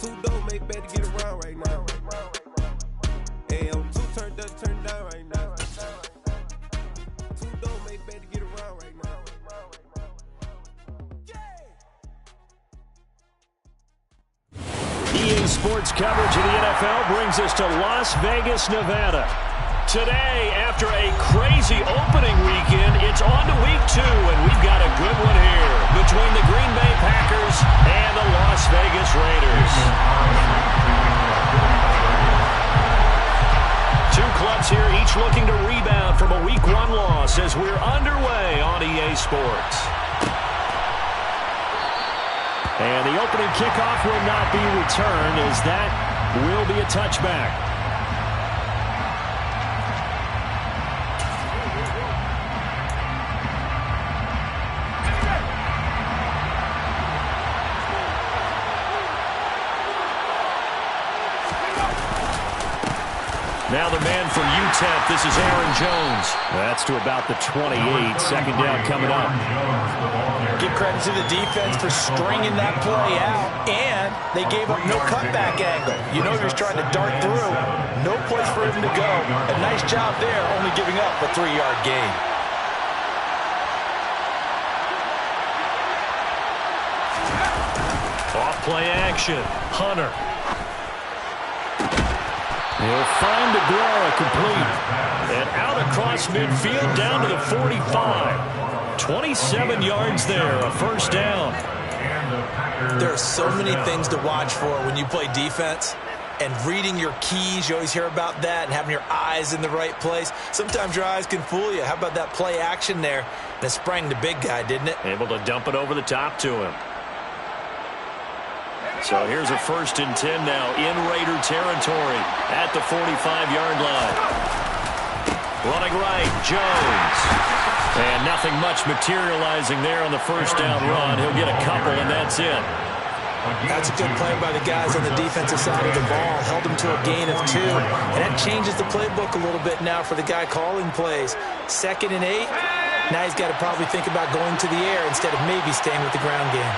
Two dope, make better get around right now. Hey, I'm two turned up, turned down right now. Two dope, make better get around right now. EA Sports coverage of the NFL brings us to Las Vegas, Nevada. Today, after a crazy opening weekend, it's on to week 2, and we've got a good one here between the Green Bay Packers and the Las Vegas Raiders. Two clubs here, each looking to rebound from a week 1 loss as we're underway on EA Sports. And the opening kickoff will not be returned, as that will be a touchback. Now the man from UTEP, this is Aaron Jones. That's to about the 28, second down coming up. Give credit to the defense for stringing that play out, and they gave up no cutback angle. You know he was trying to dart through. No place for him to go. A nice job there, only giving up a 3-yard gain. Off play action, Hunter. He'll find Aguero complete. And out across midfield down to the 45. 27 yards there, a first down. There are so many things to watch for when you play defense. And reading your keys, you always hear about that, and having your eyes in the right place. Sometimes your eyes can fool you. How about that play action there? And it sprang the big guy, didn't it? Able to dump it over the top to him. So here's a 1st and 10 now in Raider territory at the 45-yard line. Running right, Jones. And nothing much materializing there on the first down run. He'll get a couple, and that's it. That's a good play by the guys on the defensive side of the ball. Held him to a gain of 2. And that changes the playbook a little bit now for the guy calling plays. 2nd and 8. Now he's got to probably think about going to the air instead of maybe staying with the ground game.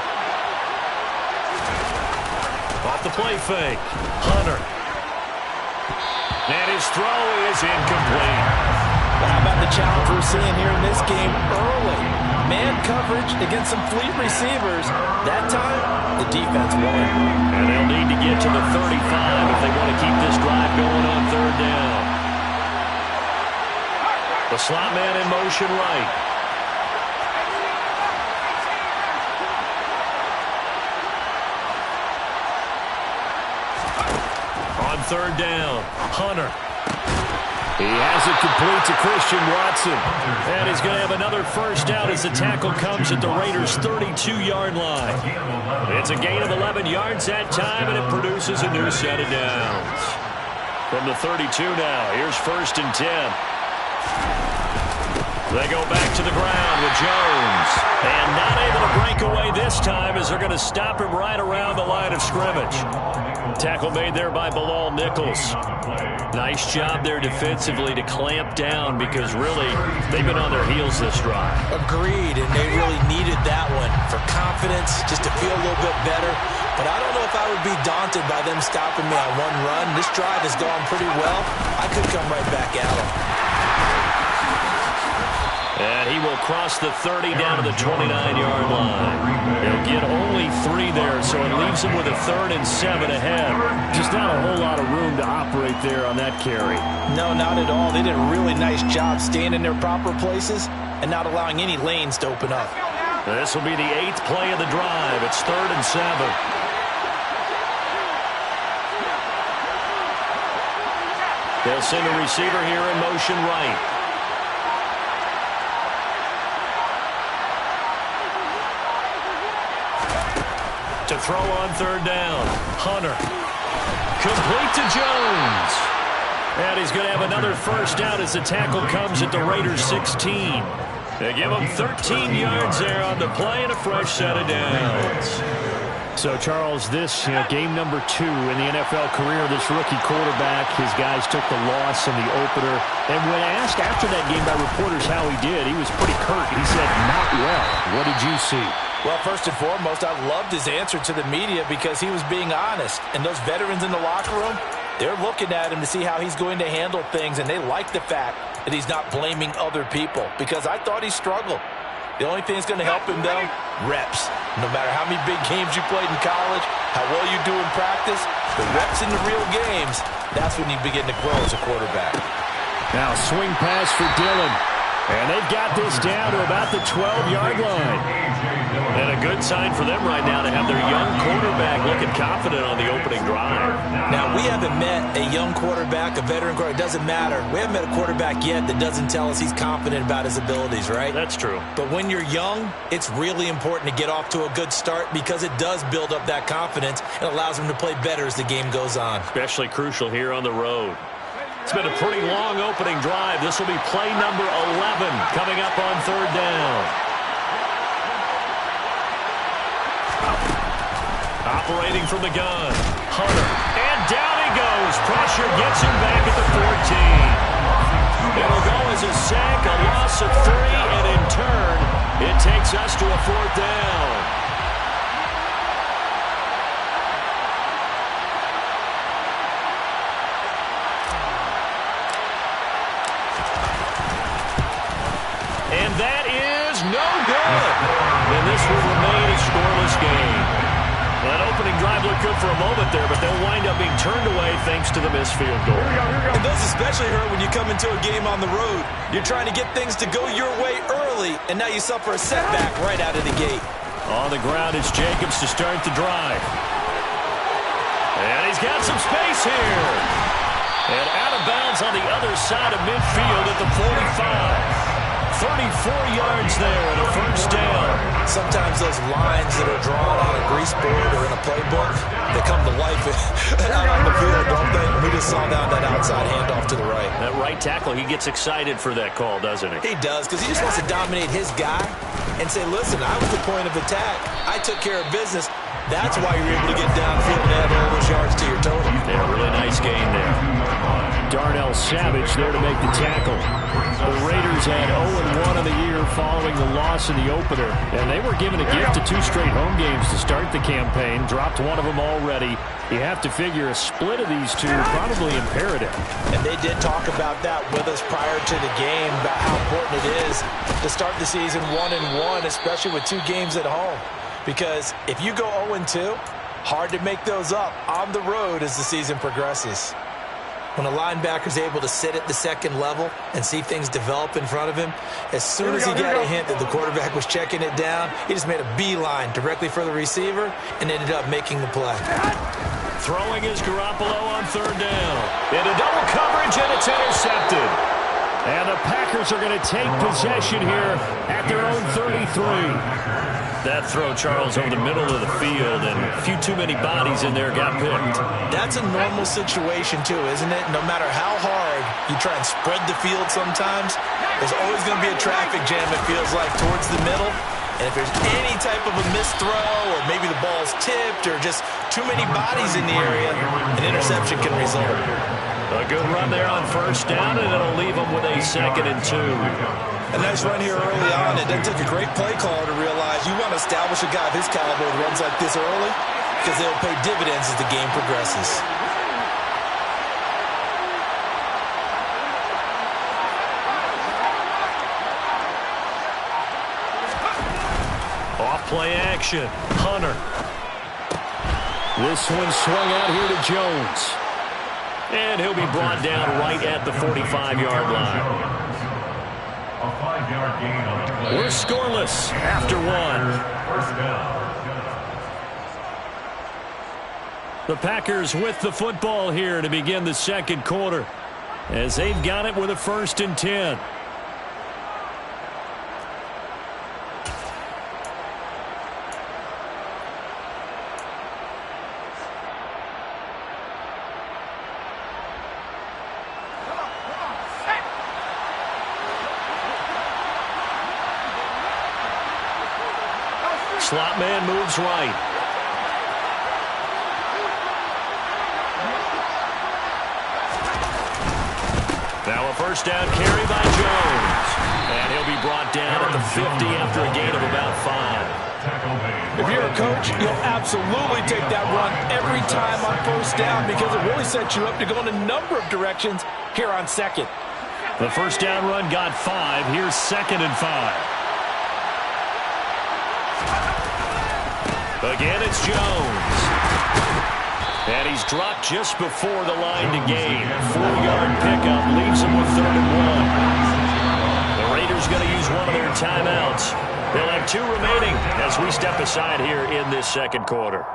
Off the play fake, Hunter. And his throw is incomplete. Well, how about the challenge we're seeing here in this game early? Man coverage against some fleet receivers. That time, the defense won. And they'll need to get to the 35 if they want to keep this drive going on 3rd down. The slot man in motion right. On 3rd down, Hunter. He has it complete to Christian Watson. And he's going to have another first down as the tackle comes at the Raiders' 32-yard line. It's a gain of 11 yards that time, and it produces a new set of downs. From the 32 now, here's 1st and 10. They go back to the ground with Jones. And not able to break away this time as they're going to stop him right around the line of scrimmage. Tackle made there by Bilal Nichols. Nice job there defensively to clamp down because really they've been on their heels this drive. Agreed, and they really needed that one for confidence, just to feel a little bit better. But I don't know if I would be daunted by them stopping me on one run. This drive has gone pretty well. I could come right back at them. And he will cross the 30 down to the 29-yard line. He'll get only 3 there, so it leaves him with a 3rd and 7 ahead. Just not a whole lot of room to operate there on that carry. No, not at all. They did a really nice job staying in their proper places and not allowing any lanes to open up. This will be the 8th play of the drive. It's 3rd and 7. They'll send a receiver here in motion right. To throw on 3rd down, Hunter. Complete to Jones. And he's going to have another first down as the tackle comes at the Raiders' 16. They give him 13 yards there on the play and a fresh set of downs. So, Charles, this game number 2 in the NFL career of this rookie quarterback. His guys took the loss in the opener. And when asked after that game by reporters how he did, he was pretty curt. He said, not well. What did you see? Well, first and foremost, I loved his answer to the media because he was being honest. And those veterans in the locker room, they're looking at him to see how he's going to handle things. And they like the fact that he's not blaming other people because I thought he struggled. The only thing that's going to help him, though, reps. No matter how many big games you played in college, how well you do in practice, the reps in the real games, that's when you begin to grow as a quarterback. Now swing pass for Dillon. And they've got this down to about the 12-yard line. And a good sign for them right now to have their young quarterback looking confident on the opening drive. Now, we haven't met a young quarterback, a veteran quarterback. It doesn't matter. We haven't met a quarterback yet that doesn't tell us he's confident about his abilities, right? That's true. But when you're young, it's really important to get off to a good start because it does build up that confidence and allows him to play better as the game goes on. Especially crucial here on the road. It's been a pretty long opening drive. This will be play number 11 coming up on 3rd down. Operating from the gun, Hunter. And down he goes. Pressure gets him back at the 14. It'll go as a sack, a loss of 3, and in turn, it takes us to a 4th down. And that is no good. And this will remain a scoreless game. That opening drive looked good for a moment there, but they'll wind up being turned away thanks to the missed field goal. And those especially hurt when you come into a game on the road. You're trying to get things to go your way early, and now you suffer a setback right out of the gate. On the ground, it's Jacobs to start the drive. And he's got some space here. And out of bounds on the other side of midfield at the 45. 34 yards there and a 1st down. Sometimes those lines that are drawn on a grease board or in a playbook, they come to life out on the field, don't they? We just saw down that outside handoff to the right. That right tackle, he gets excited for that call, doesn't he? He does, because he just wants to dominate his guy and say, listen, I was the point of attack. I took care of business. That's why you're able to get downfield and add all those yards to your total. Yeah, really nice gain there. Darnell Savage there to make the tackle. The Raiders had 0-1 in the year following the loss in the opener. And they were given a gift of 2 straight home games to start the campaign. Dropped one of them already. You have to figure a split of these two probably imperative. And they did talk about that with us prior to the game, about how important it is to start the season 1-1, especially with 2 games at home. Because if you go 0-2, hard to make those up on the road as the season progresses. When a linebacker's able to sit at the second level and see things develop in front of him, as soon as he got a hint that the quarterback was checking it down, he just made a beeline directly for the receiver and ended up making the play. Throwing is Garoppolo on 3rd down. Into double coverage, and it's intercepted. And the Packers are going to take possession here at their own 33. That throw, Charles, over the middle of the field, and a few too many bodies in there got picked. That's a normal situation, too, isn't it? No matter how hard you try and spread the field sometimes, there's always going to be a traffic jam, it feels like, towards the middle. And if there's any type of a missed throw, or maybe the ball's tipped, or just too many bodies in the area, an interception can result. A good run there on 1st down, and it'll leave them with a 2nd and 2. A nice run here early on. It took a great play caller to realize you want to establish a guy of his caliber with runs like this early because they'll pay dividends as the game progresses. Off play action. Hunter. This one swung out here to Jones. And he'll be brought down right at the 45-yard line. We're scoreless after 1. The Packers with the football here to begin the 2nd quarter as they've got it with a 1st and 10. Slot man moves right. Now a first down carry by Jones. And he'll be brought down at the 50 after a gain of about 5. If you're a coach, you'll absolutely take that run every time on first down because it really sets you up to go in a number of directions here on second. The first down run got 5. Here's 2nd and 5. Again, it's Jones. And he's dropped just before the line to gain. 4-yard pickup leaves him with 3rd and 1. The Raiders going to use one of their timeouts. They'll have 2 remaining as we step aside here in this second quarter.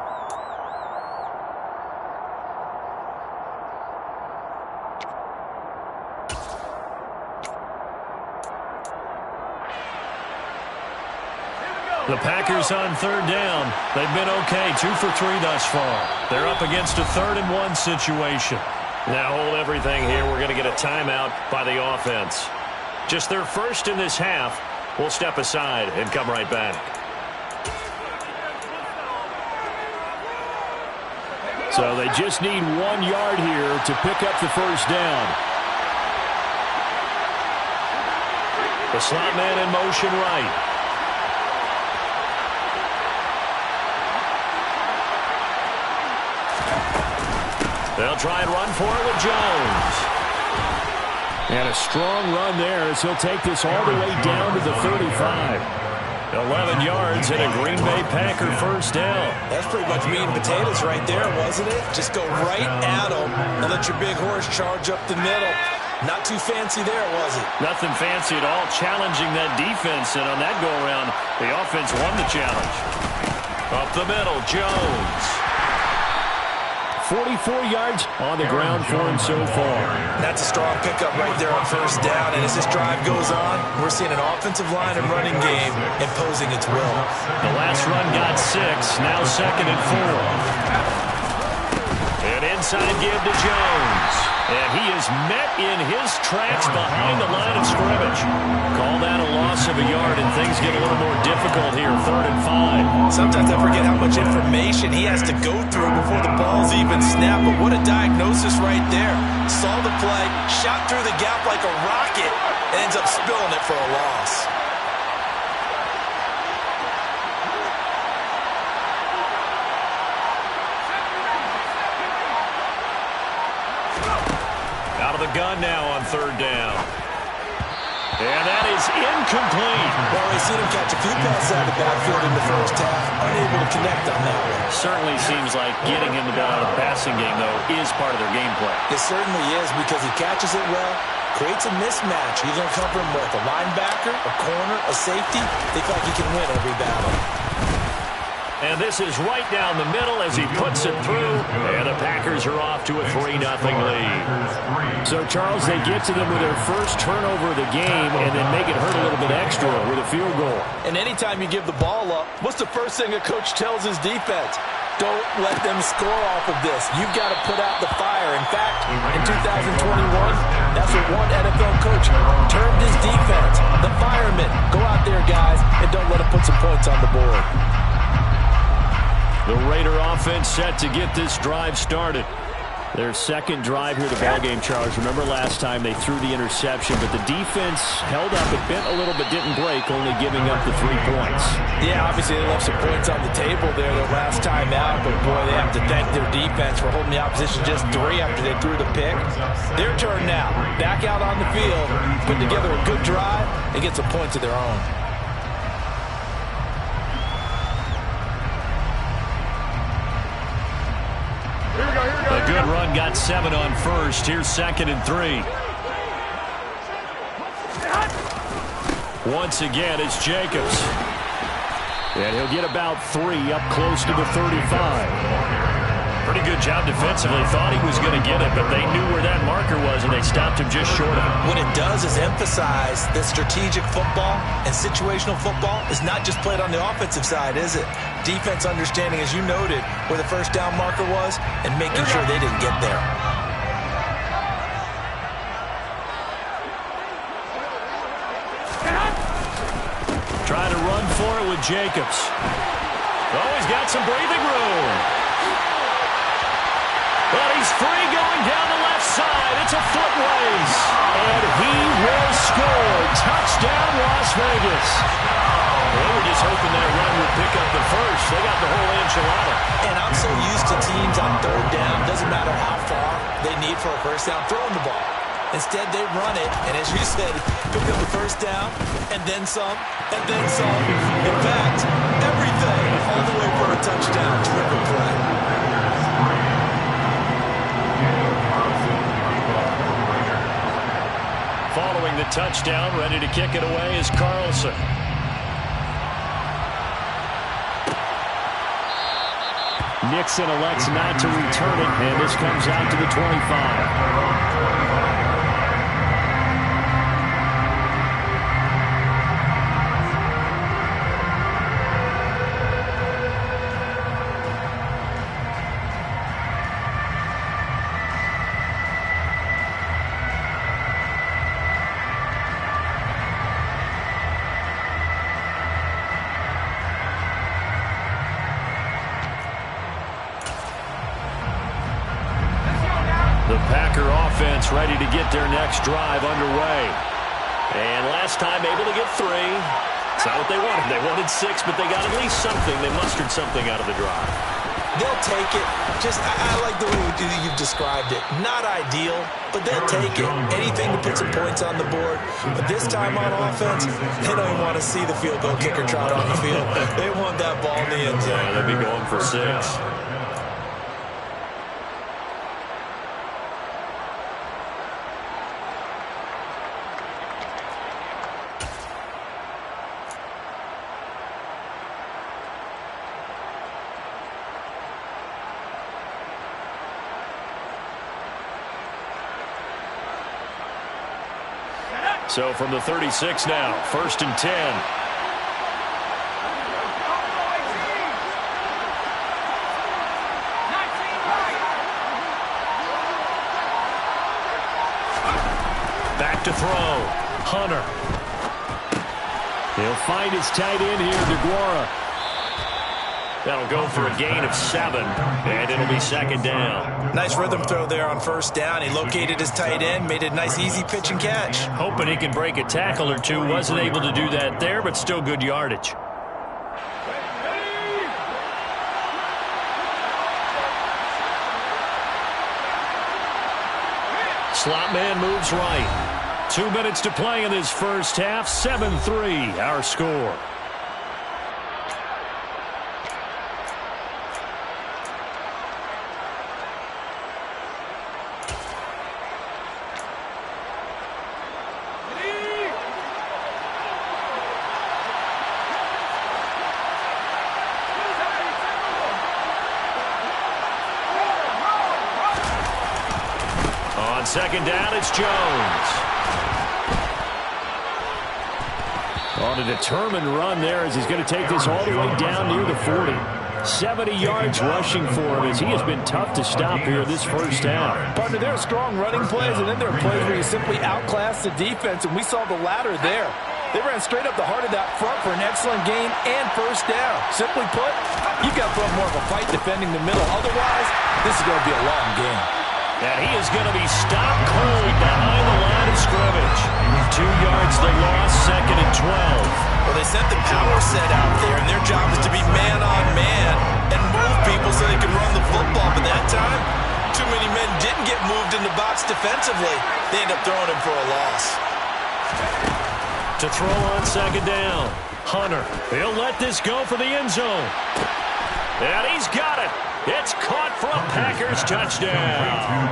The Packers on 3rd down. They've been okay, 2 for 3 thus far. They're up against a 3rd and 1 situation. Now hold everything here. We're going to get a timeout by the offense. Just their first in this half. We'll step aside and come right back. So they just need 1 yard here to pick up the first down. The slot man in motion right. They'll try and run for it with Jones. And a strong run there as he'll take this all the way down to the 35. 11 yards and a Green Bay Packer first down. That's pretty much meat and potatoes right there, wasn't it? Just go right at them and let your big horse charge up the middle. Not too fancy there, was it? Nothing fancy at all, challenging that defense. And on that go-around, the offense won the challenge. Up the middle, Jones. 44 yards on the ground for him so far. That's a strong pickup right there on first down. And as this drive goes on, we're seeing an offensive line and running game imposing its will. The last run got 6. Now 2nd and 4. An inside give to Jones. And he is met in his tracks behind the line of scrimmage. Call that a loss of a yard, and things get a little more difficult here, 3rd and 5. Sometimes I forget how much information he has to go through before the ball's even snapped, but what a diagnosis right there. Saw the play, shot through the gap like a rocket, and ends up spilling it for a loss. Out of the gun now on 3rd down. And that is incomplete. Well, we've seen him catch a few passes out of the backfield in the first half. Unable to connect on that one. Certainly seems like getting him the ball out of the passing game, though, is part of their game plan. It certainly is because he catches it well, creates a mismatch. He's going to cover him with a linebacker, a corner, a safety. They feel like he can win every battle. And this is right down the middle as he puts it through. And the Packers are off to a 3-0 lead. So, Charles, they get to them with their first turnover of the game and then make it hurt a little bit extra with a field goal. And anytime you give the ball up, what's the first thing a coach tells his defense? Don't let them score off of this. You've got to put out the fire. In fact, in 2021, that's what one NFL coach termed his defense. The firemen. Go out there, guys, and don't let them put some points on the board. The Raider offense set to get this drive started. Their second drive here, the ballgame, Charles. Remember last time they threw the interception, but the defense held up. It bent a little but didn't break, only giving up the 3 points. Yeah, obviously they left some points on the table there the last time out, but boy, they have to thank their defense for holding the opposition just 3 after they threw the pick. Their turn now. Back out on the field, put together a good drive, and get some points of their own. A good run got 7 on first. Here's 2nd and 3. Once again, it's Jacobs. And he'll get about 3 up close to the 35. Pretty good job defensively. Thought he was going to get it, but they knew where that marker was, and they stopped him just short of it. What it does is emphasize that strategic football and situational football is not just played on the offensive side, is it? Defense understanding, as you noted, where the first down marker was and making sure they didn't get there. Trying to run for it with Jacobs. Oh, he's got some breathing room. But he's free going down the left side. It's a foot race. Touchdown, Las Vegas. They were just hoping that run would pick up the first. They got the whole enchilada. And I'm so used to teams on third down, doesn't matter how far they need for a first down, throwing the ball. Instead, they run it, and as you said, pick up the first down, and then some, and then some. In fact, everything all the way for a touchdown. Terrific play. Following the touchdown, ready to kick it away is Carlson. Nixon elects not to return it, and this comes out to the 25. The Packer offense ready to get their next drive underway. And last time able to get 3. It's not what they wanted. They wanted 6, but they got at least something. They mustered something out of the drive. They'll take it. I like the way you've described it. Not ideal, but they'll take it. Anything to put some points on the board. But this time on offense, they don't even want to see the field goal kicker trot on the field. They want that ball in the end zone. Yeah, they'll be going for 6. So from the 36 now, 1st and 10. Back to throw. Hunter. He'll find his tight end here, DeGuara. That'll go for a gain of 7, and it'll be 2nd down. Nice rhythm throw there on 1st down. He located his tight end, made it a nice, easy pitch and catch. Hoping he can break a tackle or two. Wasn't able to do that there, but still good yardage. Slot man moves right. 2 minutes to play in this first half. 7-3, our score. On 2nd down, it's Jones. On a determined run there as he's going to take this all the way down near the 40. 70 yards rushing for him as he has been tough to stop here this first half. Partner, there are strong running plays, and then there are plays where you simply outclass the defense, and we saw the latter there. They ran straight up the heart of that front for an excellent gain and 1st down. Simply put, you've got to put more of a fight defending the middle. Otherwise, this is going to be a long game. And he is going to be stopped cold behind the line of scrimmage. 2 yards the loss, 2nd and 12. Well, they sent the power set out there, and their job is to be man-on-man and move people so they can run the football. But that time, too many men didn't get moved in the box defensively. They end up throwing him for a loss. To throw on 2nd down, Hunter. He'll let this go for the end zone. And he's got it. It's caught for a Packers touchdown.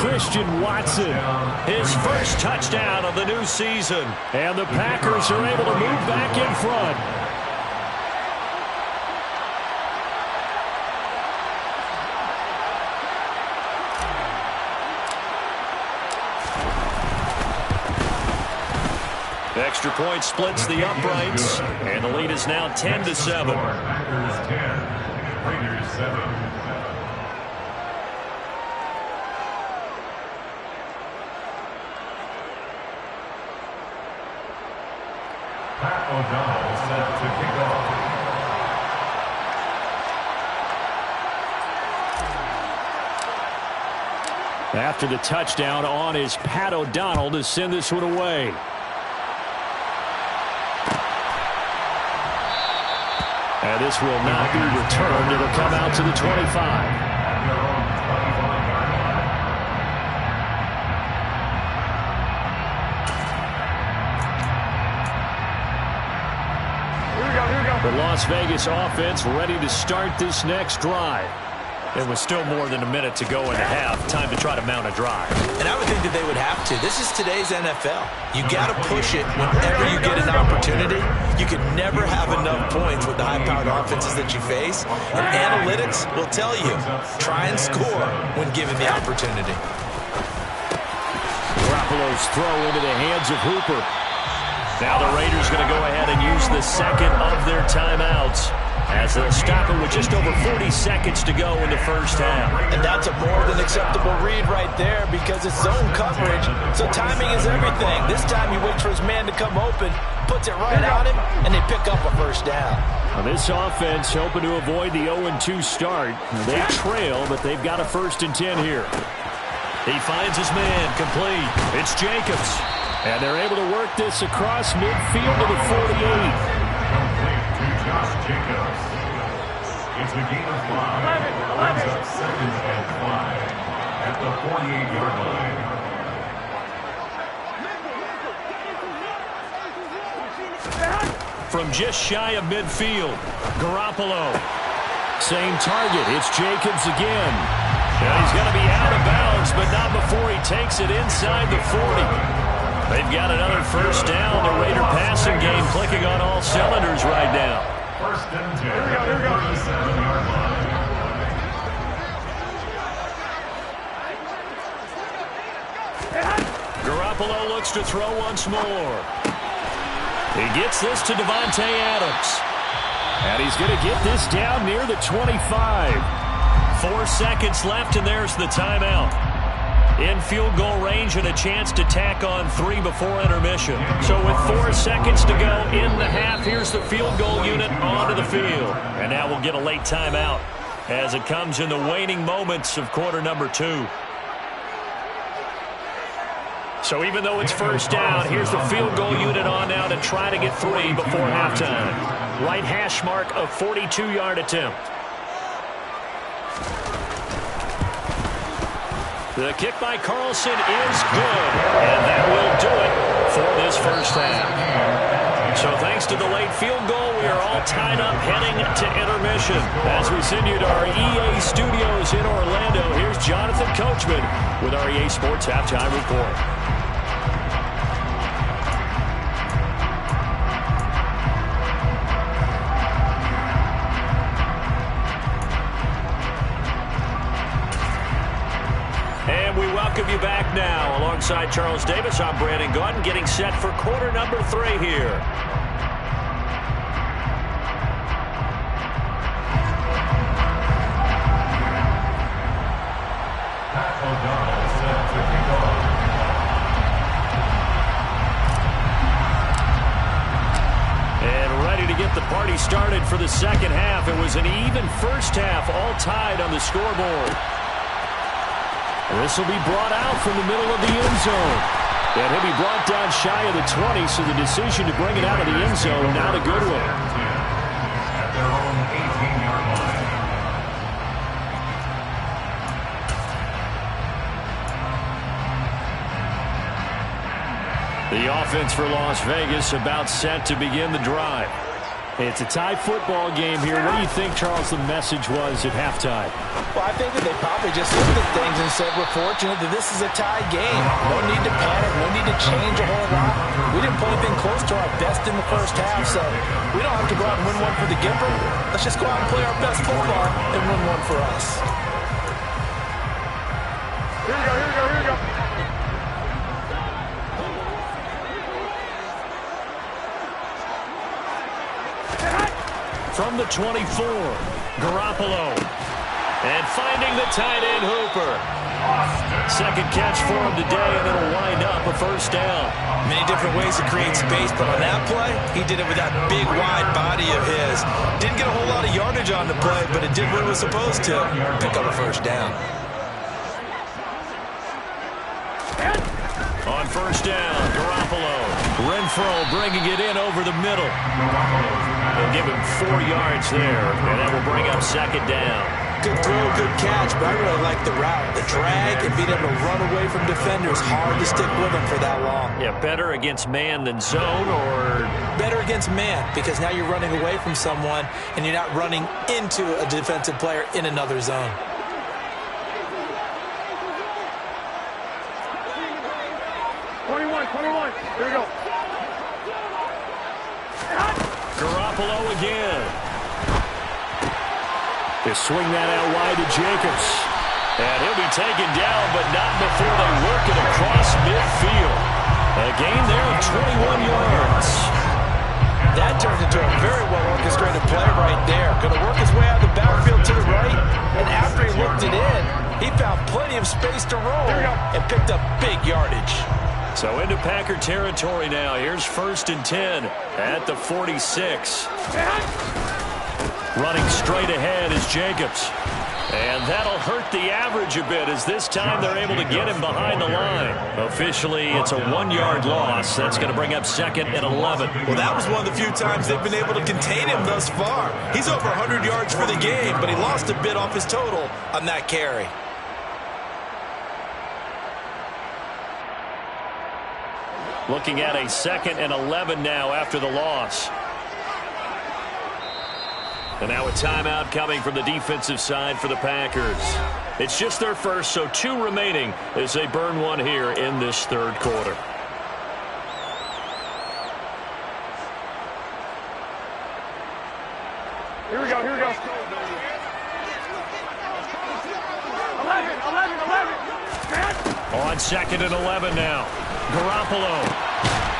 Christian Watson, his first touchdown of the new season. And the Packers are able to move back in front. Extra point splits the uprights, and the lead is now 10-7. Packers 10, Raiders 7. Pat O'Donnell set to kick off. After the touchdown on is Pat O'Donnell to send this one away. And this will not be returned. It'll come out to the 25. The Las Vegas offense ready to start this next drive. It was still more than a minute to go in the half. Time to try to mount a drive. And I would think that they would have to. This is today's NFL. You got to push it whenever you get an opportunity. You can never have enough points with the high-powered offenses that you face. And analytics will tell you, try and score when given the opportunity. Garoppolo's throw into the hands of Hooper. Now the Raiders going to go ahead and use the second of their timeouts, as they'll stop it with just over 40 seconds to go in the first half. And that's a more than acceptable read right there, because it's zone coverage, so timing is everything. This time he waits for his man to come open, puts it right on him, and they pick up a first down. Well, this offense hoping to avoid the 0-2 start. They trail, but they've got a 1st and 10 here. He finds his man complete. It's Jacobs. And they're able to work this across midfield to the 48. Josh Jacobs. It's a gain of 5. Brings up 2nd and 5 at the 48-yard line. From just shy of midfield, Garoppolo. Same target. It's Jacobs again. And he's going to be out of bounds, but not before he takes it inside the 40. They've got another first down. The Raider passing game clicking on all cylinders right now. 1st and 10 at the 37-yard line. Garoppolo looks to throw once more. He gets this to Davante Adams. And he's going to get this down near the 25. 4 seconds left, and there's the timeout. In field goal range and a chance to tack on 3 before intermission. So with 4 seconds to go in the half, here's the field goal unit onto the field. And now we'll get a late timeout as it comes in the waning moments of quarter number 2. So even though it's first down, here's the field goal unit on now to try to get 3 before halftime. Right hash mark of 42-yard attempt. The kick by Carlson is good, and that will do it for this first half. So thanks to the late field goal, we are all tied up heading to intermission. As we send you to our EA studios in Orlando, here's Jonathan Coachman with our EA Sports Halftime Report. Welcome you back now. Alongside Charles Davis, I'm Brandon Gaudin, getting set for quarter number 3 here. Pat O'Donnell set to kick off. And ready to get the party started for the second half. It was an even first half, all tied on the scoreboard. This will be brought out from the middle of the end zone. And he'll be brought down shy of the 20, so the decision to bring it out of the end zone, not a good one. At their own 18-yard line. The offense for Las Vegas about set to begin the drive. It's a tie football game here. What do you think, Charles, the message was at halftime? Well, I think that they probably just looked at things and said, we're fortunate that this is a tie game. No need to panic. No need to change a whole lot. We didn't play anything close to our best in the first half, so we don't have to go out and win one for the Gipper. Let's just go out and play our best football and win one for us. Here we go. From the 24, Garoppolo. And finding the tight end, Hooper. Second catch for him today, and it'll wind up a first down. Many different ways to create space, but on that play, he did it with that big, wide body of his. Didn't get a whole lot of yardage on the play, but it did what it was supposed to. Pick up a first down. On first down, Garoppolo. Renfrow bringing it in over the middle. They'll give him 4 yards there, and that will bring up second down. Good throw, good catch, but I really like the route. The drag and being able to run away from defenders, hard to stick with them for that long. Yeah, better against man than zone, or? Better against man, because now you're running away from someone and you're not running into a defensive player in another zone. Here we go. Garoppolo again. They swing that out wide to Jacobs. And he'll be taken down, but not before they work it across midfield. A gain there of 21 yards. That turned into a very well-orchestrated play right there. Going to work his way out of the backfield to the right, and after he looked it in, he found plenty of space to roll and picked up big yardage. So into Packer territory now. Here's 1st and 10 at the 46. Running straight ahead is Jacobs. And that'll hurt the average a bit as this time they're able to get him behind the line. Officially, it's a 1-yard loss. That's going to bring up 2nd and 11. Well, that was one of the few times they've been able to contain him thus far. He's over 100 yards for the game, but he lost a bit off his total on that carry. Looking at a 2nd and 11 now after the loss. And now a timeout coming from the defensive side for the Packers. It's just their first, so 2 remaining as they burn one here in this 3rd quarter. Here we go. 11. On 2nd and 11 now. Garoppolo.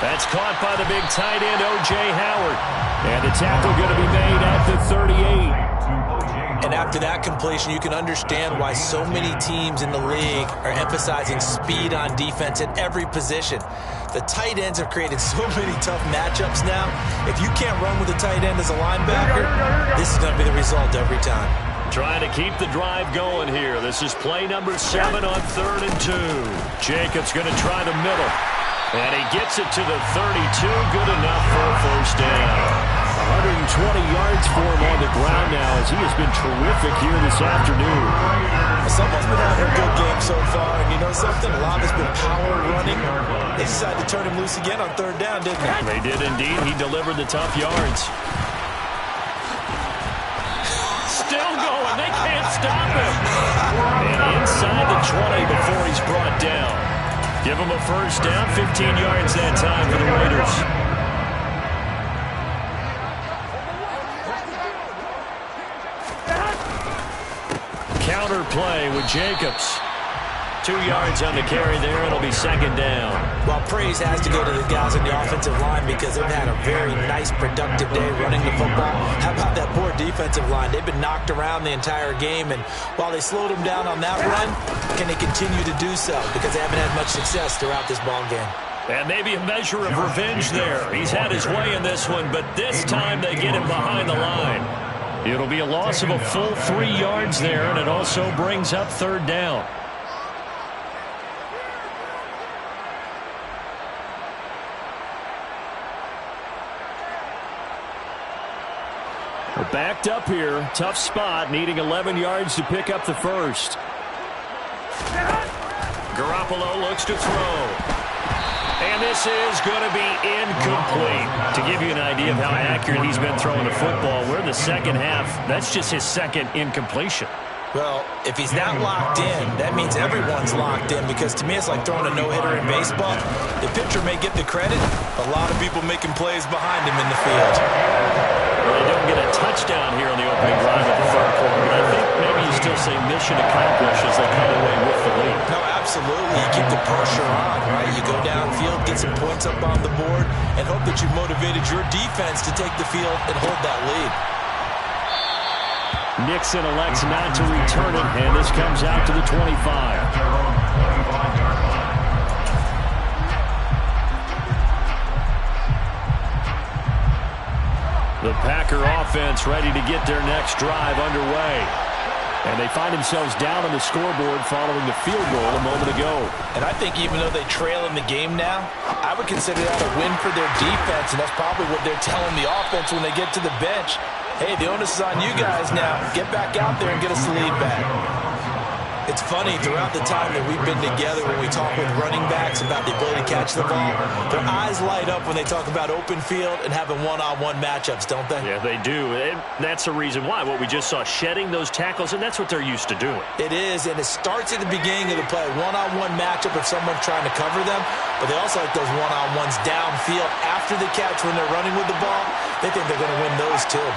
That's caught by the big tight end, O.J. Howard. And the tackle going to be made at the 38. And after that completion, you can understand why so many teams in the league are emphasizing speed on defense at every position. The tight ends have created so many tough matchups now. If you can't run with a tight end as a linebacker, this is going to be the result every time. Trying to keep the drive going here. This is play number 7 on 3rd and 2. Jacobs going to try the middle. And he gets it to the 32. Good enough for a 1st down. 120 yards for him on the ground now as he has been terrific here this afternoon. Someone's been having a good game so far, and you know something? A lot has been power running. They decided to turn him loose again on 3rd down, didn't they? They did indeed. He delivered the tough yards. Still going. They can't stop him. And inside the 20 before he's brought down. Give him a 1st down. 15 yards that time for the Raiders. Counter play with Jacobs. 2 yards on the carry there. It'll be 2nd down. Well, praise has to go to the guys on the offensive line because they've had a very nice, productive day running the football. How about that poor defensive line? They've been knocked around the entire game, and while they slowed them down on that run, can they continue to do so? Because they haven't had much success throughout this ball game. And maybe a measure of revenge there. He's had his way in this one, but this time they get him behind the line. It'll be a loss of a full 3 yards there, and it also brings up 3rd down. We're backed up here. Tough spot, needing 11 yards to pick up the 1st. Garoppolo looks to throw. And this is going to be incomplete. To give you an idea of how accurate he's been throwing the football, we're in the 2nd half. That's just his 2nd incompletion. Well, if he's not locked in, that means everyone's locked in, because to me it's like throwing a no-hitter in baseball. The pitcher may get the credit, but a lot of people making plays behind him in the field. Well, they don't get a touchdown here on the opening drive of the 3rd quarter, but I think maybe you still say mission accomplished as they come away with the lead. No, absolutely. You keep the pressure on, right? You go downfield, get some points up on the board, and hope that you've motivated your defense to take the field and hold that lead. Nixon elects not to return it, and this comes out to the 25. The Packer offense ready to get their next drive underway. And they find themselves down on the scoreboard following the field goal a moment ago. And I think even though they trail in the game now, I would consider that a win for their defense, and that's probably what they're telling the offense when they get to the bench. Hey, the onus is on you guys now. Get back out there and get us the lead back. It's funny, throughout the time that we've been together, when we talk with running backs about the ability to catch the ball, their eyes light up when they talk about open field and having one-on-one matchups, don't they? Yeah, they do. And that's the reason why. What we just saw, shedding those tackles, and that's what they're used to doing. It is, and it starts at the beginning of the play. One-on-one matchup if someone's trying to cover them, but they also like those one-on-ones downfield after the catch when they're running with the ball. They think they're going to win those too.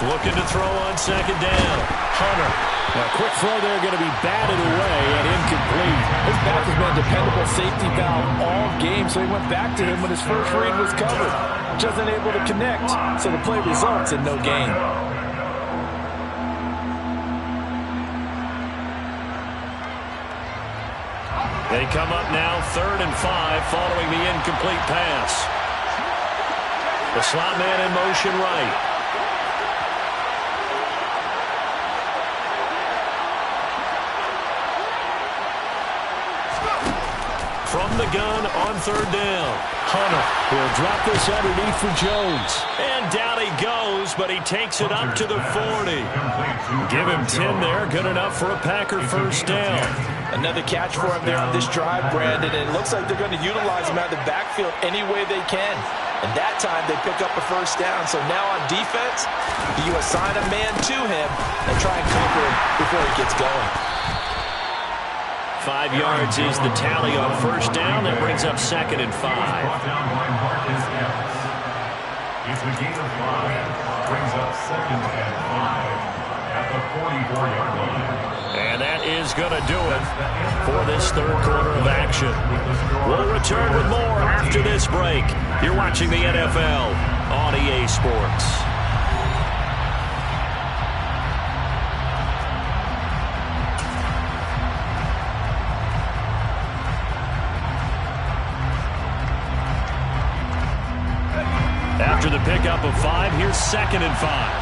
Looking to throw on second down. Hunter. A quick throw there, going to be batted away and incomplete. His back has been a dependable safety valve all game, so he went back to him when his first read was covered. Just unable to connect, so the play results in no gain. They come up now 3rd and 5 following the incomplete pass. The slot man in motion right. From the gun on 3rd down. Hunter will drop this underneath for Jones. And down he goes, but he takes it up to the 40. Give him 10 there. Good enough for a Packer first down. Another catch for him there on this drive, Brandon, and it looks like they're going to utilize him out of the backfield any way they can. And that time they pick up a first down. So now on defense, you assign a man to him and try and cover him before he gets going. 5 yards is the tally on first down. That brings up 2nd and 5. Brought down by Marcus Epps. It's a gain of 5. Brings up 2nd and 5 at the 44-yard line. And that is going to do it for this 3rd quarter of action. We'll return with more after this break. You're watching the NFL on EA Sports. After the pickup of 5, here's 2nd and 5.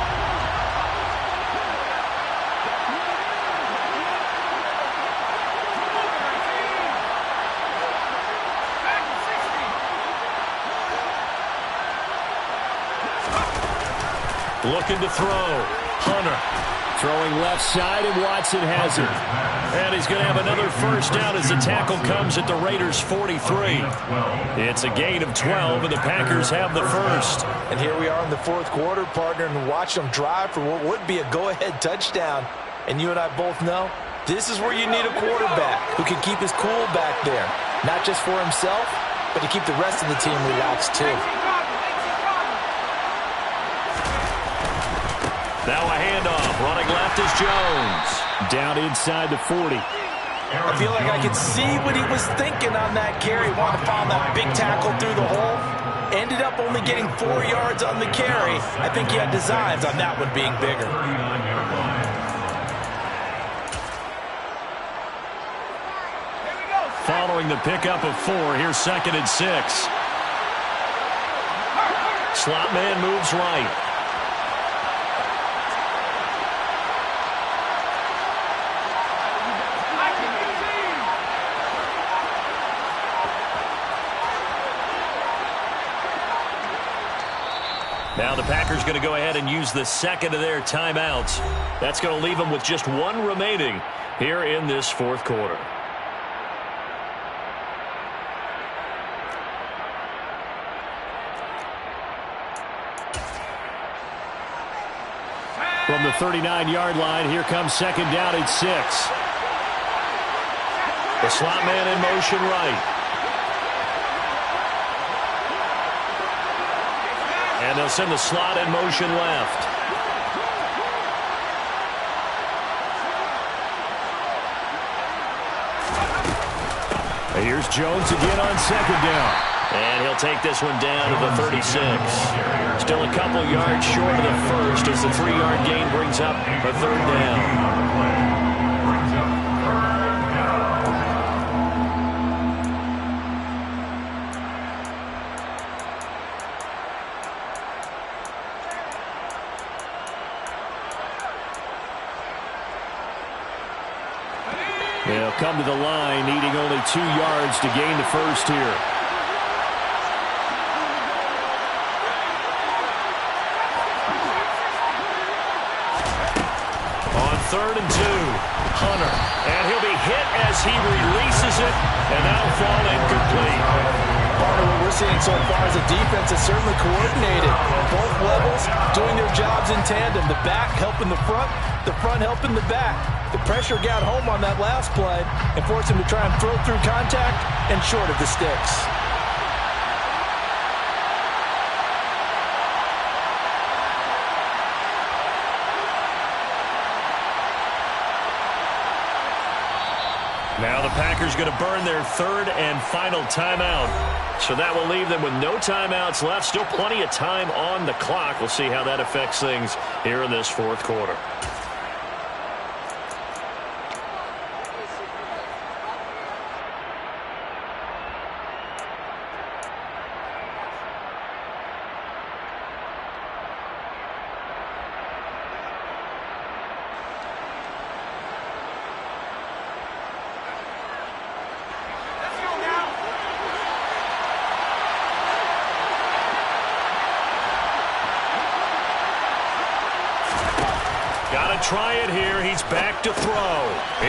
Looking to throw. Hunter. Throwing left side, and Watson has it. And he's going to have another first down as the tackle comes at the Raiders' 43. It's a gain of 12, and the Packers have the first. And here we are in the 4th quarter, partner, and watch them drive for what would be a go-ahead touchdown. And you and I both know this is where you need a quarterback who can keep his cool back there, not just for himself, but to keep the rest of the team relaxed too. Now a handoff. Running left is Jones. Down inside the 40. I feel like I could see what he was thinking on that carry. Wanted to follow that big tackle through the hole. Ended up only getting 4 yards on the carry. I think he had designs on that one being bigger. Following the pickup of 4, here's 2nd and 6. Slot man moves right. Now the Packers going to go ahead and use the 2nd of their timeouts. That's going to leave them with just 1 remaining here in this 4th quarter. From the 39-yard line, here comes 2nd down and 6. The slot man in motion right. And they'll send the slot in motion left. Here's Jones again on 2nd down. And he'll take this one down to the 36. Still a couple yards short of the first as the 3-yard gain brings up a 3rd down. They'll come to the line, needing only 2 yards to gain the first here. On 3rd and 2, Hunter. And he'll be hit as he releases it, and that'll fall incomplete. Part of what we're seeing so far is the defense is certainly coordinated. Both levels doing their jobs in tandem. The back helping the front helping the back. The pressure got home on that last play and forced him to try and throw through contact and short of the sticks. Now the Packers going to burn their 3rd and final timeout. So that will leave them with no timeouts left. Still plenty of time on the clock. We'll see how that affects things here in this 4th quarter. Got to try it here. He's back to throw.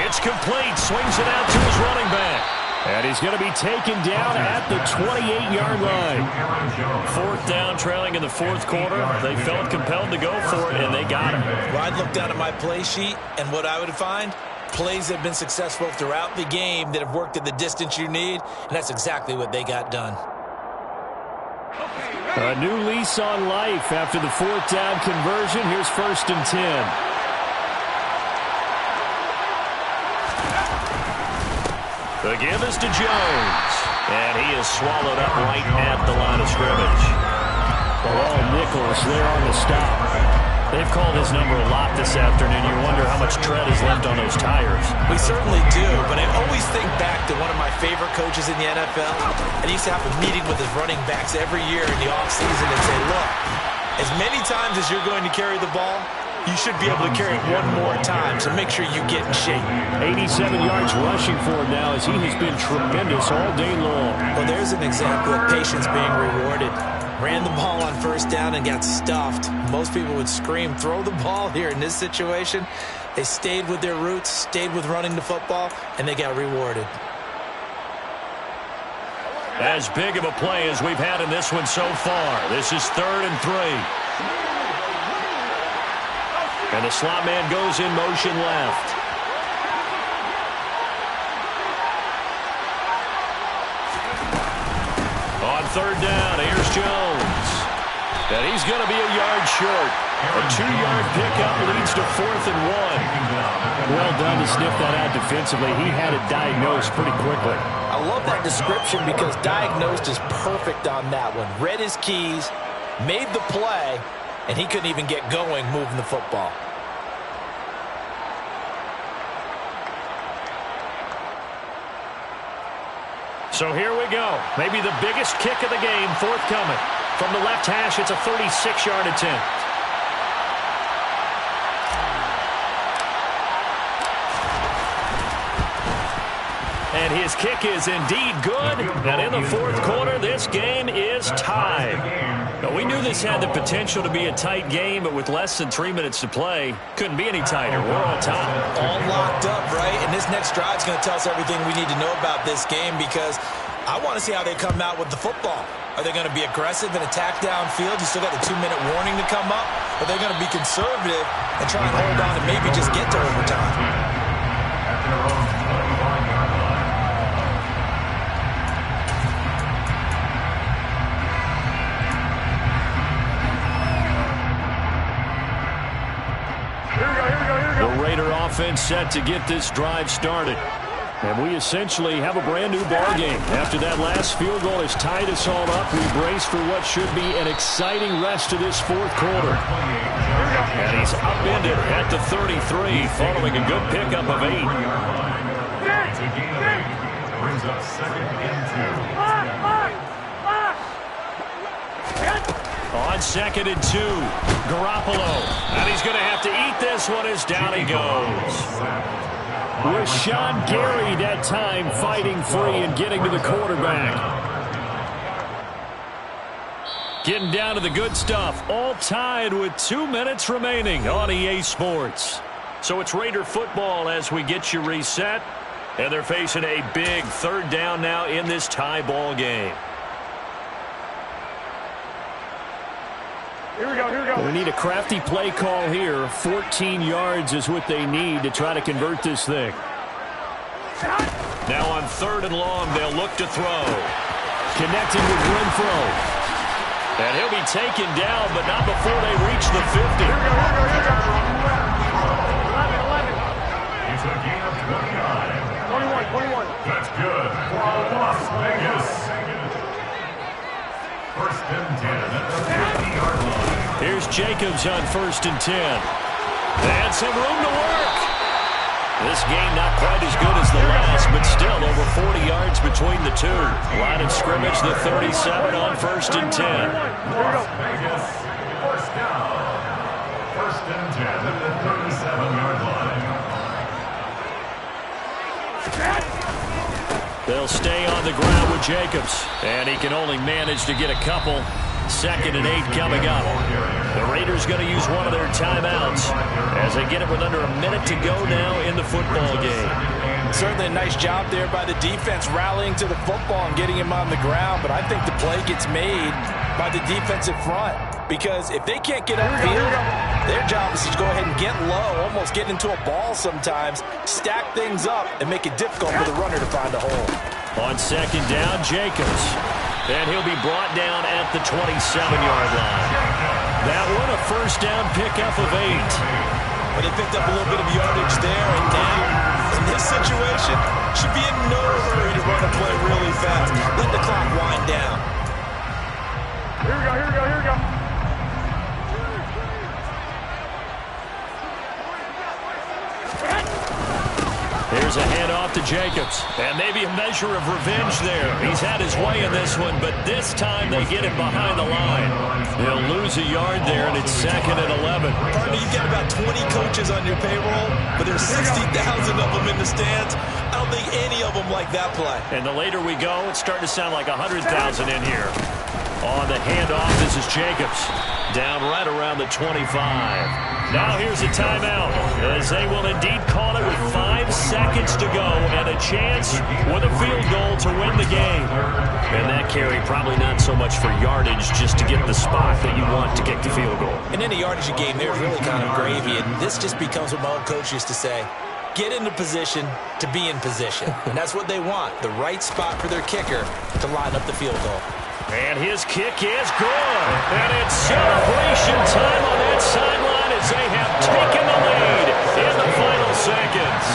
It's complete. Swings it out to his running back. And he's going to be taken down at the 28-yard line. 4th down, trailing in the 4th quarter. They felt compelled to go for it, and they got him. Well, I'd look down at my play sheet, and what I would find, plays that have been successful throughout the game that have worked at the distance you need, and that's exactly what they got done. A new lease on life after the 4th down conversion. Here's 1st and 10. The give is to Jones. And he is swallowed up right at the line of scrimmage. All Nichols there on the stop. They've called his number a lot this afternoon. You wonder how much tread is left on those tires. We certainly do, but I always think back to one of my favorite coaches in the NFL. And he used to have a meeting with his running backs every year in the offseason and say, look, as many times as you're going to carry the ball, you should be able to carry it one more time, so make sure you get in shape. 87 yards rushing for him now as he has been tremendous all day long. Well, there's an example of patience being rewarded. Ran the ball on 1st down and got stuffed. Most people would scream, throw the ball here. In this situation, they stayed with their roots, stayed with running the football, and they got rewarded. As big of a play as we've had in this one so far. This is 3rd and 3. And the slot man goes in motion left. On 3rd down, here's Jones. And he's going to be a yard short. A 2-yard pickup leads to 4th and 1. Well done to sniff that out defensively. He had it diagnosed pretty quickly. I love that description because diagnosed is perfect on that one. Read his keys, made the play, and he couldn't even get going moving the football. So here we go. Maybe the biggest kick of the game forthcoming. From the left hash, it's a 36-yard attempt. And his kick is indeed good. And in the 4th quarter, this game is tied. Now, we knew this had the potential to be a tight game, but with less than 3 minutes to play, couldn't be any tighter. We're on top. All locked up, right? And this next drive is going to tell us everything we need to know about this game because I want to see how they come out with the football. Are they going to be aggressive and attack downfield? You still got the 2-minute warning to come up? Or are they going to be conservative and try and hold on and maybe just get to overtime? The Raider offense set to get this drive started. And we essentially have a brand-new ball game. After that last field goal has tied us all up, we brace for what should be an exciting rest of this 4th quarter. And he's upended at the 33, following a good pickup of 8. Brings up 2nd and 2. On 2nd and 2, Garoppolo. And he's going to have to eat this one as down he goes. Rashawn Gary that time fighting free and getting to the quarterback. Getting down to the good stuff. All tied with 2 minutes remaining on EA Sports. So it's Raider football as we get you reset. And they're facing a big third down now in this tie ball game. Here we go, here we go. We need a crafty play call here. 14 yards is what they need to try to convert this thing. Now on 3rd and long, they'll look to throw. Connecting with Renfro. And he'll be taken down, but not before they reach the 50. Here we go, here we go, here we go. 11. It's a gain of 29. 21. That's good for Las Vegas. 1st and 10 at the 50-yard line. Here's Jacobs on 1st and 10. And some room to work. This game not quite as good as the last, but still over 40 yards between the two. Line of scrimmage, the 37 on 1st and 10. Las Vegas, 1st down. 1st and 10 at the 37-yard line. They'll stay on the ground with Jacobs. And he can only manage to get a couple. 2nd and 8 coming up. The Raiders going to use one of their timeouts as they get it with under a minute to go now in the football game. Certainly a nice job there by the defense rallying to the football and getting him on the ground, but I think the play gets made by the defensive front because if they can't get upfield, their job is to go ahead and get low, almost get into a ball sometimes, stack things up, and make it difficult for the runner to find a hole. On 2nd down, Jacobs. And he'll be brought down at the 27-yard line. That one a 1st down pickup of 8. Well, they picked up a little bit of yardage there, and now, in this situation, should be in no hurry to run a play really fast. Let the clock wind down. Here we go, here we go, here we go. Here's a handoff to Jacobs. And maybe a measure of revenge there. He's had his way in this one, but this time they get him behind the line. They'll lose a yard there, and it's 2nd and 11. Partner, you've got about 20 coaches on your payroll, but there's 60,000 of them in the stands. I don't think any of them like that play. And the later we go, it's starting to sound like 100,000 in here. On the handoff, this is Jacobs. Down right around the 25. Now here's a timeout, as they will indeed call it with 5 seconds to go and a chance with a field goal to win the game. And that carry probably not so much for yardage, just to get the spot that you want to kick the field goal. In any yardage game, there's really kind of gravy, and this just becomes what my old coach used to say. Get into position to be in position. And that's what they want, the right spot for their kicker to line up the field goal. And his kick is good. And it's celebration time on that sideline as they have taken the lead in the final seconds.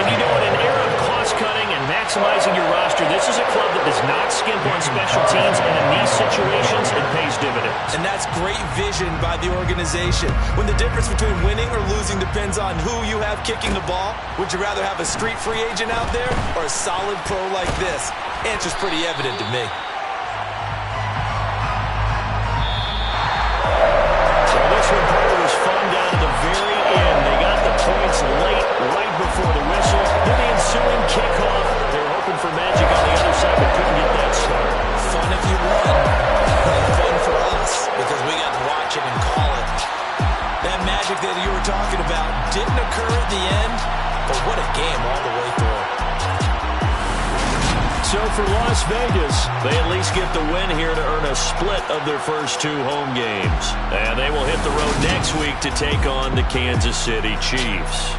And you know, in an era of cost-cutting and maximizing your roster, this is a club that does not skimp on special teams, and in these situations, it pays dividends. And that's great vision by the organization. When the difference between winning or losing depends on who you have kicking the ball, would you rather have a street free agent out there or a solid pro like this? Answer's pretty evident to me. Points late, right before the whistle. Then the ensuing kickoff. They were hoping for magic on the other side, but couldn't get that start. Fun if you won. And fun for us, because we got to watch it and call it. That magic that you were talking about didn't occur at the end, but what a game all the way through. So for Las Vegas, they at least get the win here to earn a split of their first 2 home games. And they will hit the road next week to take on the Kansas City Chiefs.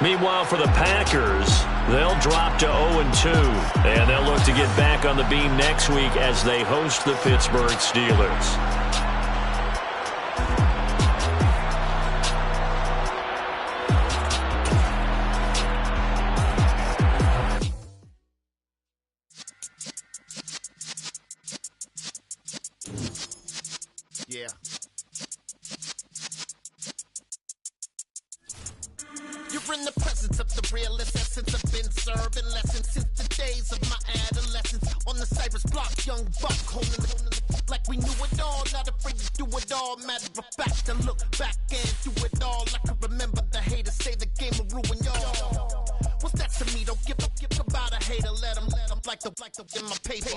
Meanwhile, for the Packers, they'll drop to 0-2. And they'll look to get back on the beam next week as they host the Pittsburgh Steelers. Yeah. You're in the presence of the realest essence. I've been serving lessons since the days of my adolescence. On the Cypress block, young buck holding the like we knew it all. Not afraid to do it all. Matter of fact, to look back and do it all. I can remember the haters say the game will ruin y'all. Well, like the in my paper.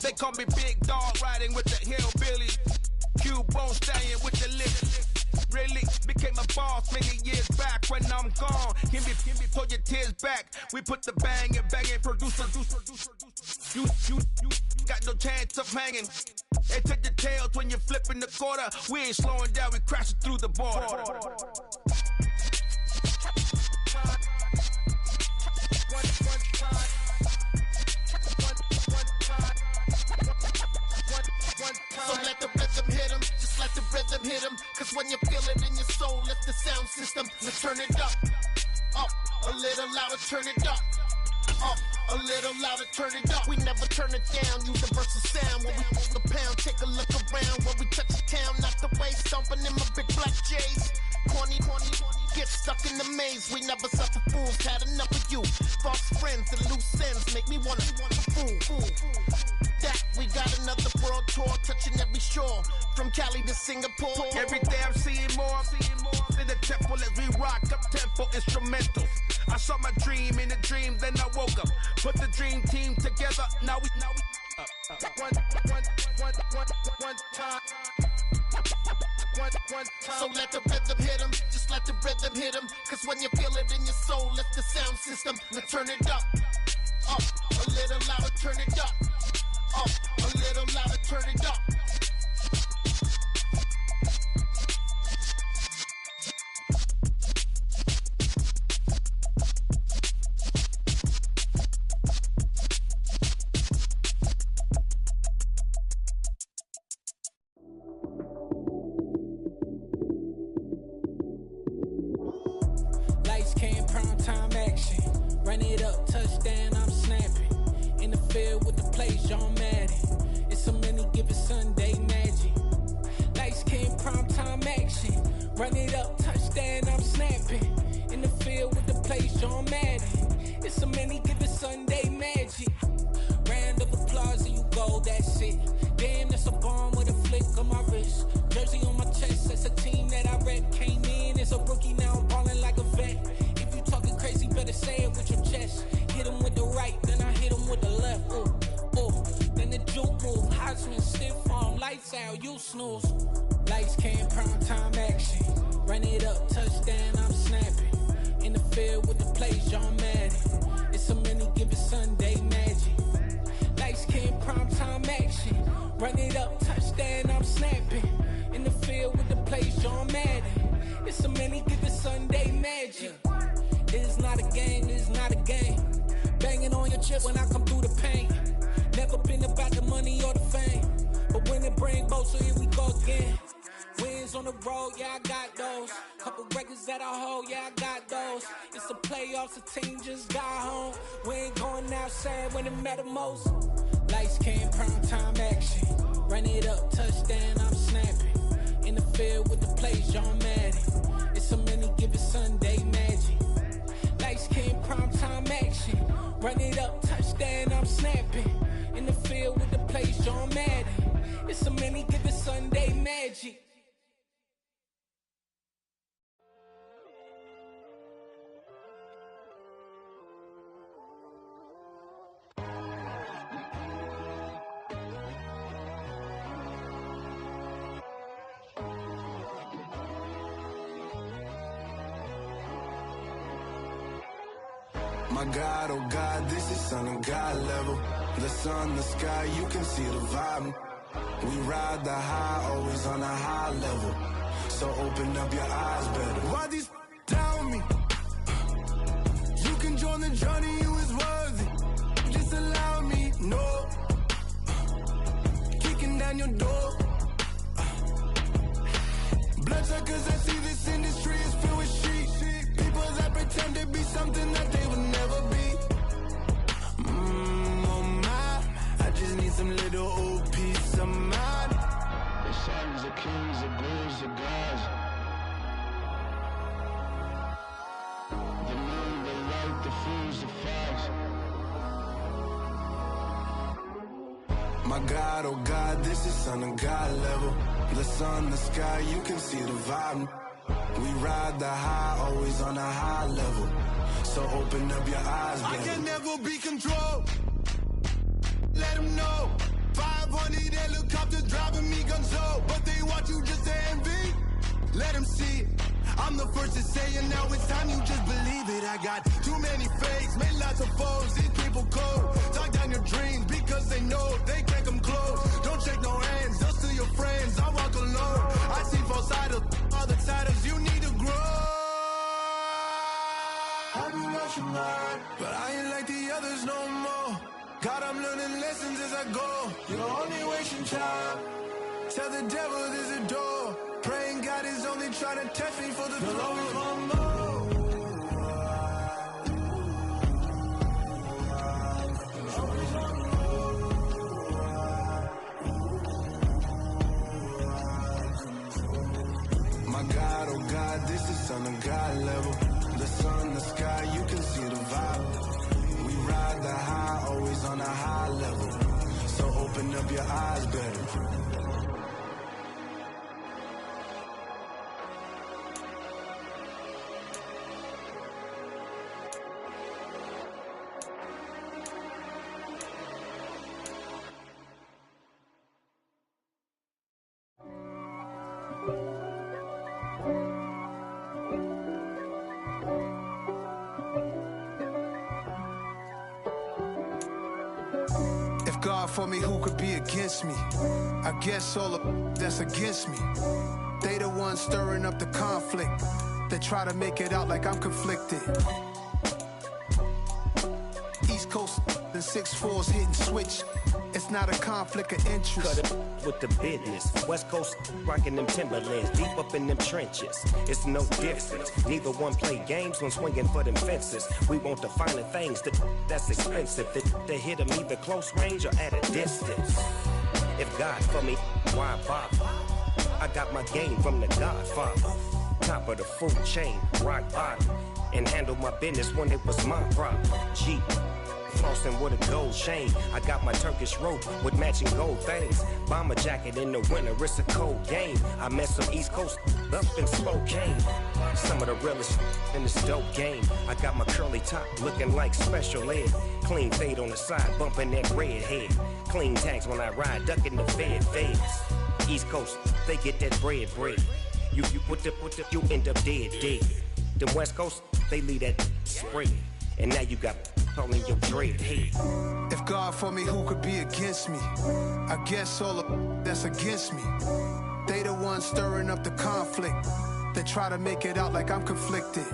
They call me Big Dog, riding with the hillbillies. Q-Bone stallion with the lips. Really became a boss many years back. When I'm gone, can be pull your tears back. We put the bang and producer. You got no chance of hanging. They take the tails when you're flipping the quarter. We ain't slowing down, we crashing through the border. So let the rhythm hit him, just let the rhythm hit him. Cause when you feel it in your soul, lift the sound system. Let's turn it up, a little louder, turn it up. A little louder, turn it up. We never turn it down, universal sound. When we move the pound, take a look around. When we touch the town, not the way, stomping in my big black J's. Corny, get stuck in the maze. We never suffer fools, had enough of you. False friends and loose ends make me wanna fool. That we got another world tour, touching every shore, from Cali to Singapore. Every day I'm seeing more in the temple as we rock up tempo instrumentals. I saw my dream in a dream, then I woke up. Put the dream team together, now we one time. So let the rhythm hit him, just let the rhythm hit him. Cause when you feel it in your soul, lift the sound system. Now turn it up, a little louder, turn it up, a little louder, turn it up. Run it up, touchdown, I'm snapping. In the field with the plays, John Madden. It's a many given Sunday magic. Lights came prime time action. Run it up, touchdown, I'm snapping. In the field with the plays, John Madden. It's a many given Sunday magic. Round of applause and you go, that's it. Damn, that's a bomb with a flick on my wrist. Jersey on my chest, that's a team that I rep. Came in as a rookie, now I'm ballin' like a vet. If you talking crazy, better say it with your chest. Hit him with the right, then I hit him with the left. Then the juke move, Heisman stiff arm, lights out, you snooze. Lights came, prime time action. Run it up, touchdown, I'm snapping. In the field with the plays, John Madden. It's a many given Sunday magic. Lights came, prime time action. Run it up, touchdown, I'm snapping. In the field with the plays, John Madden. It's a many given Sunday magic. It is not a game, it is not a game. Banging on your chip when I come through the pain. Never been about the money or the fame. But when it bring both, so here we go again. Wins on the road, yeah, I got those. Couple records that I hold, yeah, I got those. It's the playoffs, the team just got home. We ain't going outside when it matter most. Lights came, prime time action. Run it up, touchdown, I'm snapping. In the field with the plays, John Madden. It's a many given Sunday magic. Lights came, prime time action. Run it up, touchdown, I'm snapping. In the field with the plays, John Madden. It's a many given Sunday magic. My God, oh God, this is Son of God level. The sun, the sky, you can see the vibe. We ride the high, always on a high level. So open up your eyes better. Why these tell me? You can join the journey, you is worthy. Just allow me, no. Kicking down your door. Bloodsuckers, I see this industry is filled with sheep. People that pretend to be something that they will never be. Oh my, I just need some little old peace of mind. The sons, the kings, the ghouls, the gods. The moon, the light, the fools, the facts. My God, oh God, this is Son of God level. The sun, the sky, you can see the vibe. We ride the high, always on a high level. So open up your eyes, baby. I can never be controlled. let them know. 500 helicopters driving me gunzo, but they want you just to envy. Let them see it. I'm the first to say it, now it's time you just believe it. I got too many fakes, made lots of foes, these people cold. Talk down your dreams because they know they can't come close. Don't shake no hands, just to your friends, I walk alone. I see false idols, other titles, you need to grow. I've been watching mine, but I ain't like the others no more. God, I'm learning lessons as I go. You're only wasting time. Tell the devil there's a door. Praying God is only trying to test me for the throne. My God, oh God, this is on a God level. The sun, the sky, you can see the vibe. We ride the high, always on a high level. So open up your eyes better. God for me, who could be against me? I guess all of that's against me. They the ones stirring up the conflict. They try to make it out like I'm conflicted. East Coast and 6'4's hitting switch. It's not a conflict of interest. Cut it with the business. West Coast rocking them Timberlands, deep up in them trenches. It's no difference. Neither one play games when swinging for them fences. We want the finer things that's expensive. That hit them either close range or at a distance. If God for me, why bother? I got my game from the Godfather. Top of the food chain, rock bottom. And handle my business when it was my problem. G. Flossing with a gold chain. I got my Turkish rope with matching gold things. Bomber jacket in the winter, it's a cold game. I met some East Coast up in Spokane. Some of the realest in this dope game. I got my curly top looking like special ed. Clean fade on the side, bumping that red head. Clean tags when I ride, ducking the feds. East Coast, they get that bread. You end up dead. Then West Coast, they leave that spread. And now you got calling your dread head. If God for me, who could be against me? I guess all of that's against me. They the ones stirring up the conflict. They try to make it out like I'm conflicted.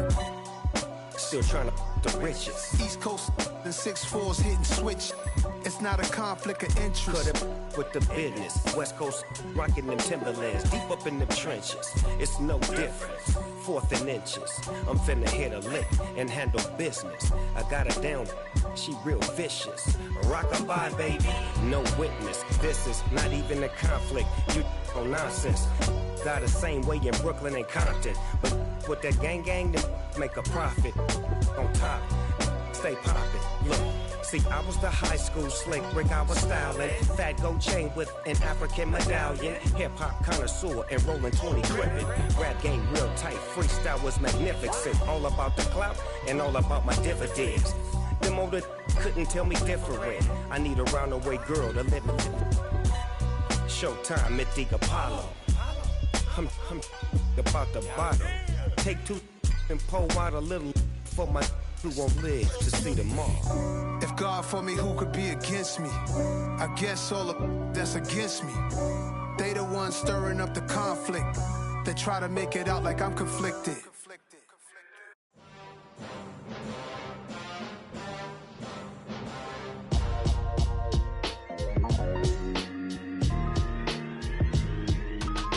Still trying to the riches. East Coast and 6'4's hitting switch. It's not a conflict of interest. Cut it with the business. West Coast rocking them Timberlands, deep up in them trenches. It's no difference. 4th and inches. I'm finna hit a lick and handle business. I got her down, she real vicious. Rockabye, baby, no witness. This is not even a conflict. You on nonsense. Got the same way in Brooklyn and Compton, but with that gang, then make a profit. On top, stay poppin'. Look. See, I was the high school slick brick, I was styling. Fat gold chain with an African medallion. Hip-hop connoisseur and rolling 20 cribbin'. Rap game real tight, freestyle was magnificent. All about the clout and all about my dividends. Them older couldn't tell me different. I need a roundaway girl to live with. Showtime, Mythic Apollo. I'm about the bottom. Take 2 and pour out a little for my who won't live to see tomorrow. If God for me, who could be against me? I guess all of that's against me. They the ones stirring up the conflict. They try to make it out like I'm conflicted.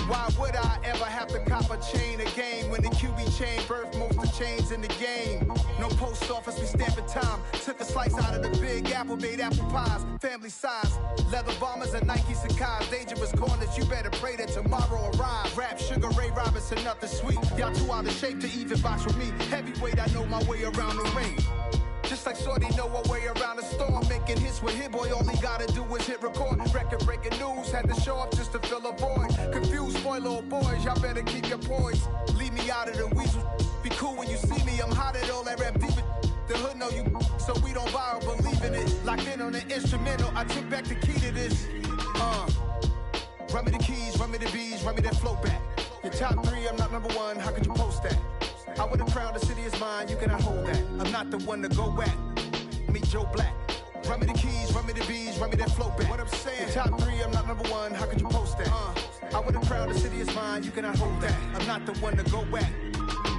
Why would I ever have to cop a chain a game when the QB chain birthed most of chains in the game? No post office, we stamping time. Took a slice out of the Big Apple, made apple pies, family size. Leather bombers and Nike Sacai's. Dangerous corners, you better pray that tomorrow arrive. Rap, Sugar Ray Robinson, nothing sweet. Y'all too out of shape to even box with me. Heavyweight, I know my way around the ring. Just like Shorty know her way around the storm. Making hits with Hit Boy, all he gotta do is hit record. Record breaking news, had to show up just to fill a void. Confused, spoil boys, y'all better keep your poise. Leave me out of the weasel. Be cool when you see me, I'm hot at all that rap deep. The hood know you, so we don't borrow, believe in it. Locked in on the instrumental, I took back the key to this. Run me the keys, run me the bees, run me that flow back. Your top 3, I'm not number 1, how could you post that? I would've crowned the city is mine, you cannot hold that. I'm not the one to go back. Meet Joe Black. Run me the keys, run me the bees, run me that flow back. What I'm saying, your top 3, I'm not number 1, how could you post that? I would've crowned the city is mine, you cannot hold that. I'm not the one to go back.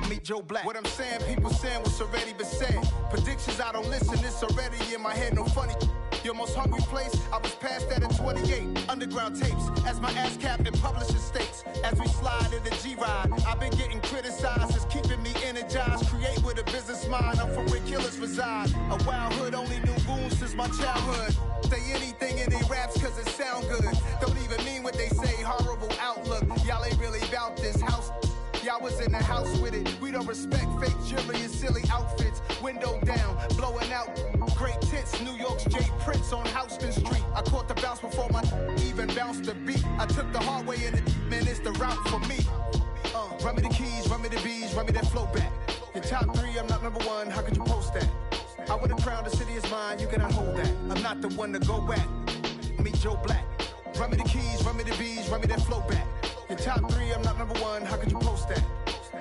Meet Joe Black. What I'm saying, people saying what's already been said. Predictions, I don't listen, it's already in my head, no funny. Your most hungry place, I was past that at 28. Underground tapes, as my ass capped in publishing states. As we slide in the G-Ride, I've been getting criticized, it's keeping me energized. Create with a business mind, I'm from where killers reside. A wild hood, only knew goons since my childhood. Say anything in their raps cause it sound good. Don't even mean what they say, horrible outlook. Y'all ain't really about this house. Y'all was in the house with it. We don't respect fake jewelry and silly outfits. Window down, blowing out great tits. New York's Jay Prince on Houston Street. I caught the bounce before my even bounced the beat. I took the hard way in it, man, it's the route for me. Run me the keys, run me the bees, run me that flow back. Your top 3, I'm not number 1, how could you post that? I would've crowned the city is mine, you cannot hold that. I'm not the one to go back. Meet Joe Black. Run me the keys, run me the bees, run me that flow back. Your top 3, I'm not number 1, how could you post that?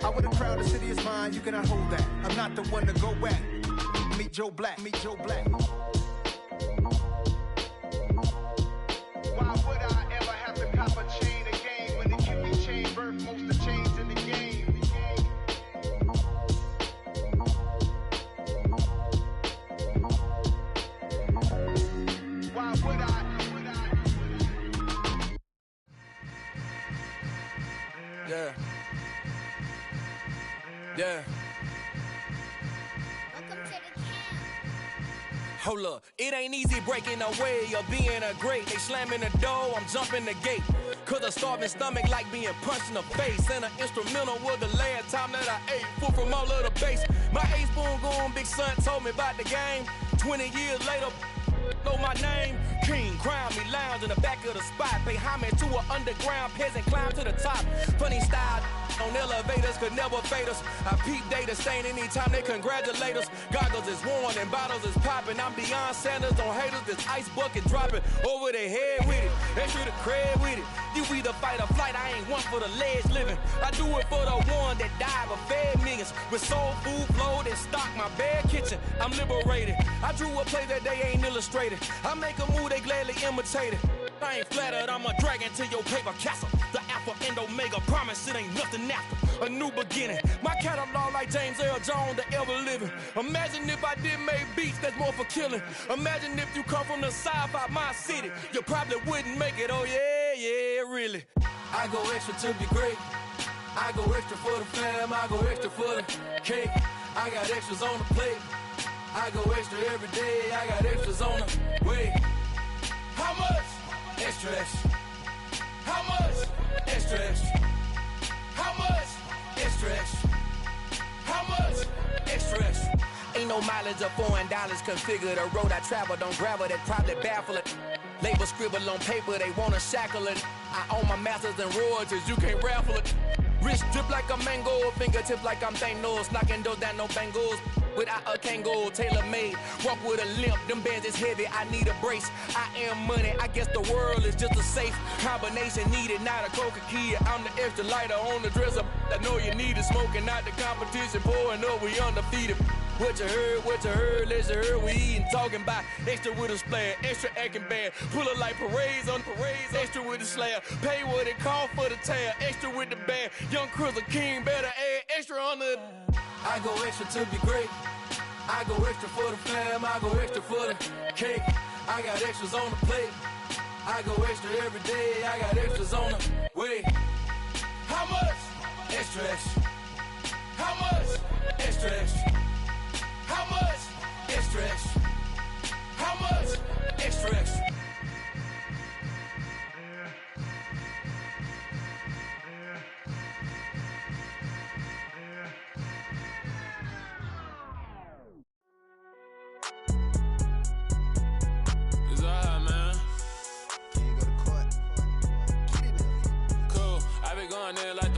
I would've crowned the city is mine, you cannot hold that. I'm not the one to go back. Meet Joe Black, meet Joe Black. Why would I ever have to cop a chain again when the Cupid chain birthed most of the chains in the game? Why would I? Yeah. Yeah. Hold up, it ain't easy breaking away or being a great. They slamming the door, I'm jumping the gate. Cause a starving stomach like being punched in the face. And an instrumental was the last time that I ate food from all of the bass. My A-spoon goon, big son told me about the game. 20 years later, know my name. King, crown me, lounge in the back of the spot. Pay homage to an underground peasant, climb to the top. Funny style on elevators could never fade us. I peep data stain anytime they congratulate us. Goggles is worn and bottles is popping. I'm Deion Sanders on haters, this ice bucket dropping over their head with it. Extra the cred with it. You either fight or flight, I ain't one for the ledge living. I do it for the one that died but fed millions. With soul food flowed and stocked my bad kitchen. I'm liberated. I drew a play that they ain't illustrated. I make a move, they gladly imitate it. I ain't flattered, I'm a dragon to your paper castle. The Alpha and Omega, promise it ain't nothing after. A new beginning. My catalog like James Earl Jones, the ever living. Imagine if I did make beats that's more for killing. Imagine if you come from the sci-fi, my city. You probably wouldn't make it, oh yeah, yeah, really. I go extra to be great. I go extra for the fam, I go extra for the cake. I got extras on the plate. I go extra every day, I got extras on the way. How much? Extra, extra. How much? Extra, extra. How much? Extra, extra. How much? Extra, extra. Ain't no mileage of $4 configure the road I travel. Don't gravel that probably baffle it. Label scribble on paper, they wanna shackle it. I own my masters and royalties, you can't raffle it. Wrist drip like a mango, fingertips like I'm Thanos, knocking those down no bangles. Without a Kango, tailor-made, walk with a limp, them bands is heavy, I need a brace. I am money, I guess the world is just a safe combination needed, not a coca-key. I'm the extra lighter on the dresser, I know you need it, smoking out the competition, pouring up, we undefeated. What you heard, let's hear we eatin', talking about extra with a splash, extra acting bad, pull it like parades on parades, extra with the slab, pay what it cost for the tab, extra with the band, young Chris a king, better add extra on the. I go extra to be great, I go extra for the fam, I go extra for the cake, I got extras on the plate, I go extra every day, I got extras on the way. How much? Extra, extra. How much? Extra, extra. How much? Extra, extra. How much? Extra, extra. It's alright, man. Can you go to court? Get it, cool. I been going there like